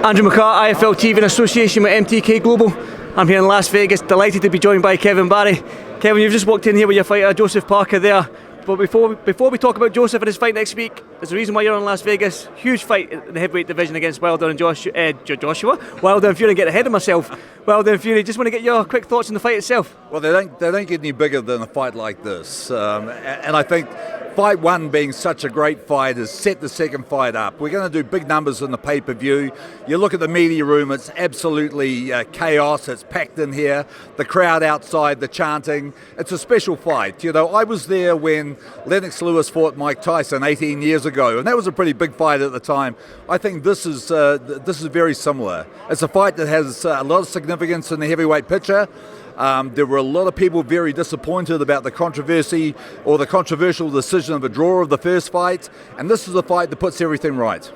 Andrew McCART, IFL TV in association with MTK Global. I'm here in Las Vegas, delighted to be joined by Kevin Barry. Kevin, you've just walked in here with your fighter, Joseph Parker there. But before we talk about Joseph and his fight next week, there's a reason why you're in Las Vegas. Huge fight in the heavyweight division against Wilder and Joshua. Wilder and Fury, get ahead of myself. Wilder and Fury, just want to get your quick thoughts on the fight itself. Well, they don't get any bigger than a fight like this. And I think fight one being such a great fight has set the second fight up. We're going to do big numbers in the pay-per-view. You look at the media room, it's absolutely chaos. It's packed in here. The crowd outside, the chanting. It's a special fight. You know, I was there when Lennox Lewis fought Mike Tyson 18 years ago, and that was a pretty big fight at the time. I think this is very similar. It's a fight that has a lot of significance in the heavyweight picture. There were a lot of people very disappointed about the controversy or the controversial decision of a draw of the first fight, and this is a fight that puts everything right.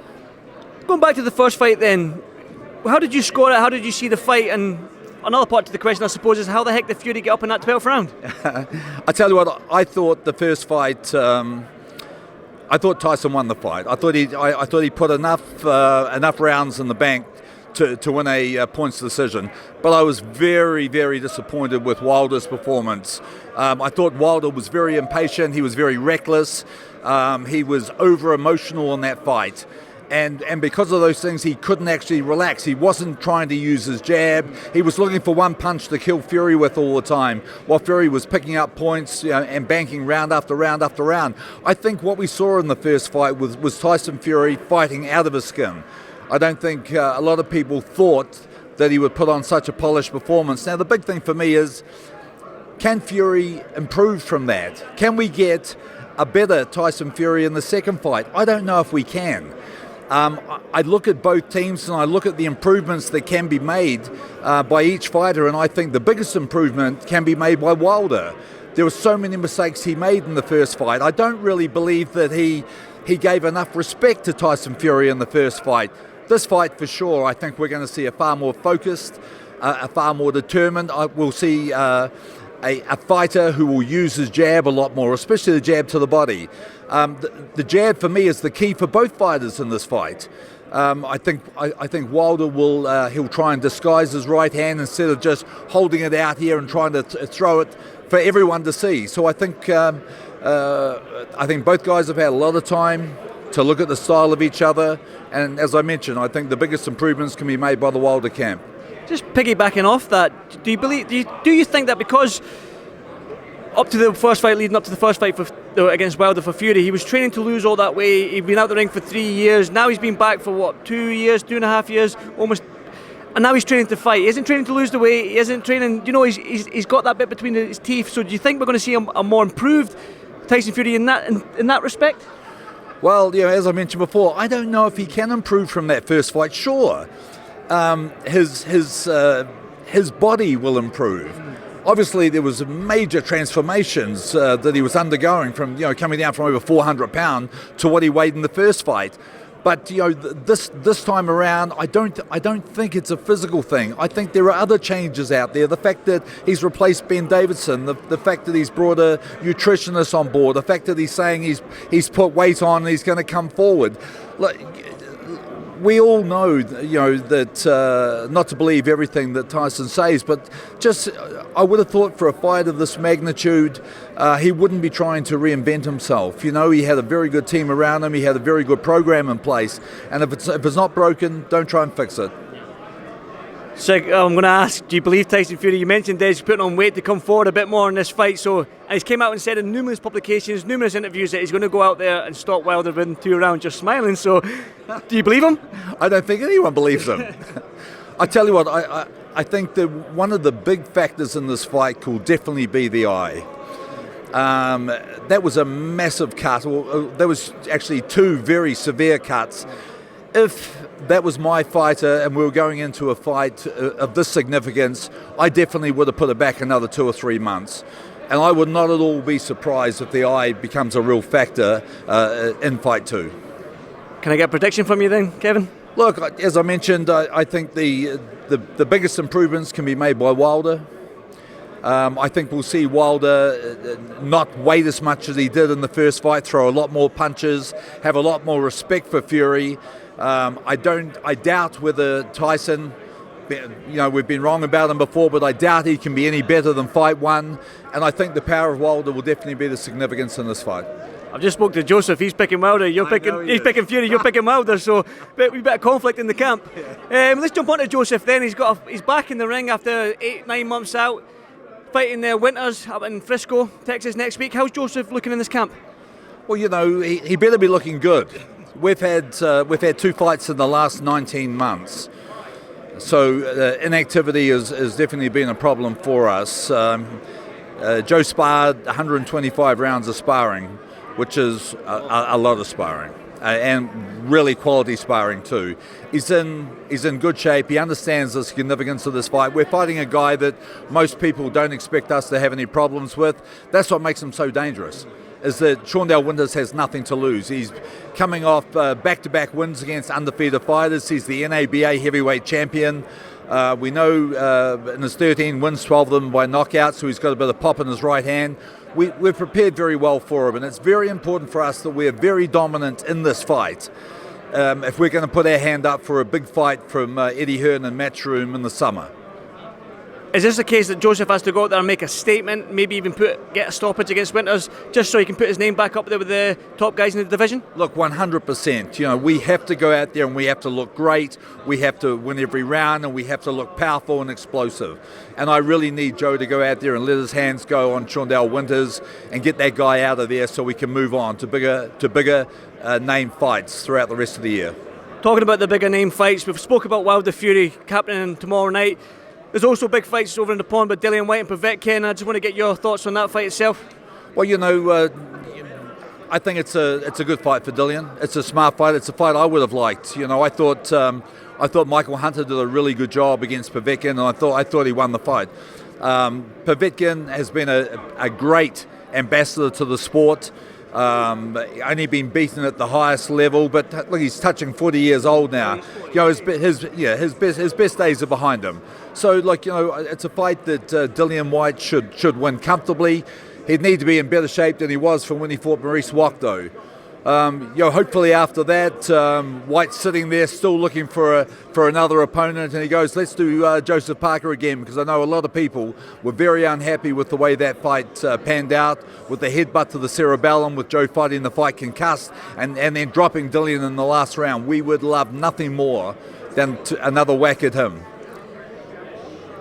Going back to the first fight then, how did you score it? How did you see the fight? And another part to the question, I suppose, is how the heck did Fury get up in that 12th round? I tell you what, I thought the first fight, I thought Tyson won the fight. I thought he put enough rounds in the bank to win a points decision. But I was very, very disappointed with Wilder's performance. I thought Wilder was very impatient. He was very reckless. He was over-emotional in that fight. And because of those things, he couldn't actually relax. He wasn't trying to use his jab. He was looking for one punch to kill Fury with all the time, while Fury was picking up points, you know, and banking round after round after round. I think what we saw in the first fight was Tyson Fury fighting out of his skin. I don't think a lot of people thought that he would put on such a polished performance. Now, the big thing for me is, can Fury improve from that? Can we get a better Tyson Fury in the second fight? I don't know if we can. I look at both teams and I look at the improvements that can be made by each fighter, and I think the biggest improvement can be made by Wilder. There were so many mistakes he made in the first fight. I don't really believe that he gave enough respect to Tyson Fury in the first fight. This fight, for sure, I think we're going to see a far more focused, a far more determined. We'll see a fighter who will use his jab a lot more, especially the jab to the body. The jab, for me, is the key for both fighters in this fight. I think Wilder he'll try and disguise his right hand instead of just holding it out here and trying to throw it for everyone to see. So I think both guys have had a lot of time to look at the style of each other, and as I mentioned, I think the biggest improvements can be made by the Wilder camp. Just piggybacking off that, do you think that because up to the first fight, leading up to the first fight against Wilder for Fury, he was training to lose all that weight, he'd been out the ring for 3 years, now he's been back for 2 years, 2.5 years, almost, and now he's training to fight. He isn't training to lose the weight, he isn't training, he's got that bit between his teeth. So do you think we're going to see a more improved Tyson Fury in that respect? Well, as I mentioned before, I don't know if he can improve from that first fight. Sure, his body will improve. Obviously, there was major transformations that he was undergoing from coming down from over 400 pounds to what he weighed in the first fight. But this time around, I don't think it's a physical thing. I think there are other changes out there. The fact that he's replaced Ben Davison, the fact that he's brought a nutritionist on board, the fact that he's saying he's put weight on and he's going to come forward. We all know, that not to believe everything that Tyson says, but just I would have thought for a fight of this magnitude, he wouldn't be trying to reinvent himself. He had a very good team around him. He had a very good program in place, and if it's not broken, don't try and fix it. So I'm going to ask, do you believe Tyson Fury? You mentioned he's putting on weight to come forward a bit more in this fight. So, and he's came out and said in numerous publications, numerous interviews, that he's going to go out there and stop Wilder within 2 rounds. Just smiling. So, do you believe him? I don't think anyone believes him. I tell you what, I think that one of the big factors in this fight will definitely be the eye. That was a massive cut. There was actually 2 very severe cuts. If that was my fighter and we were going into a fight of this significance, I definitely would have put it back another 2 or 3 months. And I would not at all be surprised if the eye becomes a real factor in fight 2. Can I get a prediction from you then, Kevin? Look, as I mentioned, I think the biggest improvements can be made by Wilder. I think we'll see Wilder not weight as much as he did in the first fight, throw a lot more punches, have a lot more respect for Fury. I doubt whether Tyson, we've been wrong about him before, but I doubt he can be any better than fight one. And I think the power of Wilder will definitely be the significance in this fight. I've just spoke to Joseph. He's picking Wilder. He's picking Fury. You're picking Wilder. So a bit of conflict in the camp. Let's jump on to Joseph then. He's back in the ring after 8-9 months out, fighting Winters up in Frisco, Texas next week. How's Joseph looking in this camp? Well, he better be looking good. We've had 2 fights in the last 19 months, so inactivity has definitely been a problem for us. Joe sparred 125 rounds of sparring, which is a lot of sparring, and really quality sparring too. He's in good shape. He understands the significance of this fight. We're fighting a guy that most people don't expect us to have any problems with. That's what makes him so dangerous, is that Shawndell Winters has nothing to lose. He's coming off back-to-back wins against undefeated fighters. He's the NABA heavyweight champion. We know in his 13 wins, 12 of them by knockout, so he's got a bit of pop in his right hand. We've prepared very well for him, and it's very important for us that we're very dominant in this fight if we're going to put our hand up for a big fight from Eddie Hearn and Matchroom in the summer. Is this a case that Joseph has to go out there and make a statement, maybe even get a stoppage against Winters, just so he can put his name back up there with the top guys in the division? Look, 100%. We have to go out there and we have to look great. We have to win every round, and we have to look powerful and explosive. And I really need Joe to go out there and let his hands go on Shawndell Winters and get that guy out of there so we can move on to bigger name fights throughout the rest of the year. Talking about the bigger name fights, we've spoke about Wilder Fury happening tomorrow night. There's also big fights over in the pond with Dillian Whyte and Povetkin. I just want to get your thoughts on that fight itself. Well, I think it's a good fight for Dillian. It's a smart fight. It's a fight I would have liked. I thought Michael Hunter did a really good job against Povetkin, and I thought he won the fight. Povetkin has been a great ambassador to the sport. Only been beaten at the highest level, but look, he's touching 40 years old now. His best days are behind him. So, it's a fight that Dillian Whyte should win comfortably. He'd need to be in better shape than he was from when he fought Maurice Wack, though. Hopefully after that, Whyte's sitting there still looking for another opponent, and he goes, let's do Joseph Parker again, because I know a lot of people were very unhappy with the way that fight panned out, with the headbutt to the cerebellum, with Joe fighting the fight concussed, and then dropping Dillian in the last round. We would love nothing more than another whack at him.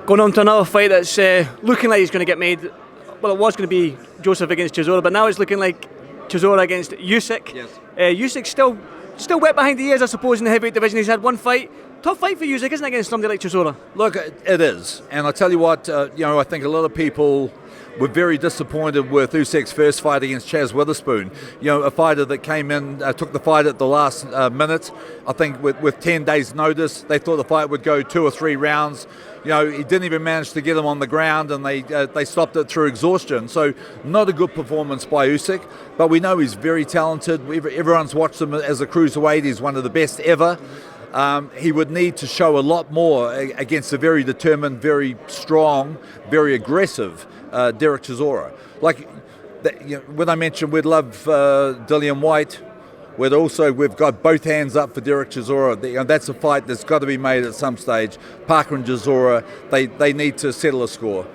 Going on to another fight that's looking like it's going to get made. Well, it was going to be Joseph against Chisora, but now it's looking like Chisora against Usyk. Yes. Usyk's still wet behind the ears, I suppose, in the heavyweight division. He's had one fight. Tough fight for Usyk, isn't it, against somebody like Chisora? Look, it is. And I tell you what, I think a lot of people were very disappointed with Usyk's first fight against Chaz Witherspoon. A fighter that came in, took the fight at the last minute. I think with 10 days' notice, they thought the fight would go 2 or 3 rounds. He didn't even manage to get him on the ground, and they stopped it through exhaustion. So not a good performance by Usyk, but we know he's very talented. Everyone's watched him as a cruiserweight. He's one of the best ever. He would need to show a lot more against a very determined, very strong, very aggressive Derek Chisora. When I mentioned we'd love Dillian Whyte, we've got both hands up for Derek Chisora. That's a fight that's got to be made at some stage. Parker and Chisora, they need to settle a score.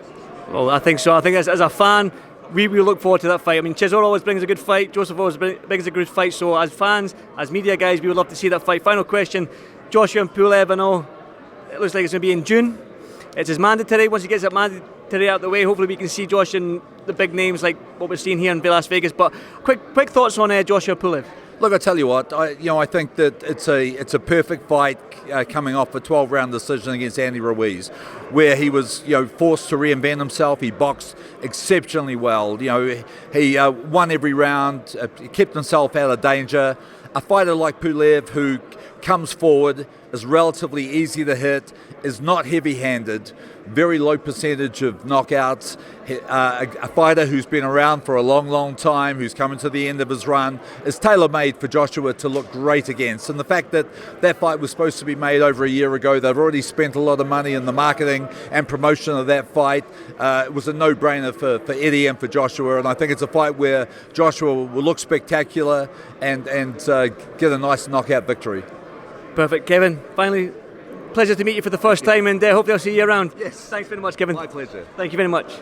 Well, I think so. I think as a fan, we look forward to that fight. I mean, Chisora always brings a good fight. Joseph always brings a good fight. So as fans, as media guys, we would love to see that fight. Final question, Joshua and Pulev, I know it looks like it's going to be in June. It's his mandatory. Once he gets that mandatory out of the way, hopefully we can see Josh and the big names like what we're seeing here in Las Vegas. But quick thoughts on Joshua Pulev. Look, I tell you what, I think that it's a perfect fight coming off a 12-round decision against Andy Ruiz, where he was forced to reinvent himself. He boxed exceptionally well. He won every round, kept himself out of danger. A fighter like Pulev, who comes forward, is relatively easy to hit, is not heavy-handed, very low percentage of knockouts, a fighter who's been around for a long, long time, who's coming to the end of his run, is tailor-made for Joshua to look great against. And the fact that that fight was supposed to be made over a year ago, they've already spent a lot of money in the marketing and promotion of that fight. It was a no-brainer for Eddie and for Joshua, and I think it's a fight where Joshua will look spectacular and get a nice knockout victory. Perfect. Kevin, finally, pleasure to meet you for the first time, and hopefully I'll see you around. Yes. Thanks very much, Kevin. My pleasure. Thank you very much.